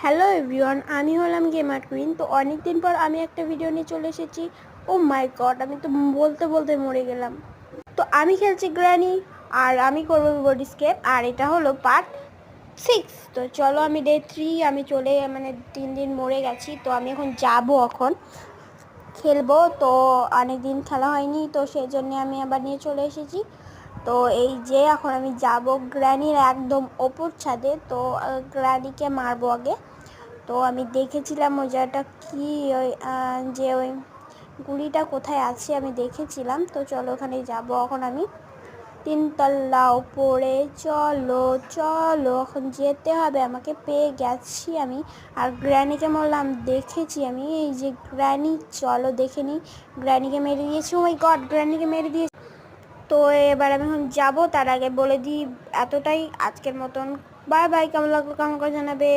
Hello everyone, আমি হলাম gamer queen. তো অনেক দিন পর আমি একটা ভিডিও নিয়ে চলে এসেছি। ও মাই গড, আমি তো বলতে বলতে মরে গেলাম। তো আমি খেলছি গ্র্যানি আর আমি করবো বডি স্কেপ, আর এটা হলো পার্ট 6। তো চলো, আমি ডে 3 আমি চলে 3 দিন মরে গেছি। তো আমি এখন এখন খেলবো। তো অনেক দিন খেলা হয়নি, তো সেই জন্য আমি আবার নিয়ে চলে এসেছি। তো এই যে এখন আমি যাব গ্র্যানির একদম ওপর ছাদে। তো গ্র্যানিকে মারবো আগে। তো আমি দেখেছিলাম ওই জায়গাটা কি, ওই যে ওই গুলিটা কোথায় আছে আমি দেখেছিলাম। তো চলো ওখানে যাব এখন আমি। 3 তলা উপরে, চলো চলো, এখন যেতে হবে আমাকে। পেয়ে গেছি আমি। আর গ্র্যানিকে মারলাম দেখেছি আমি, এই যে গ্র্যানি, চলো দেখে নিই। গ্র্যানিকে মেরে দিয়েছি। ও মাই গড, গ্র্যানিকে মেরে দিয়েছি। তো এবার আমি এখন যাবো, তার আগে বলে দিই এতটাই আজকের মতন। Bye bye. কেমন লাগলো কমেন্ট করে জানাবে।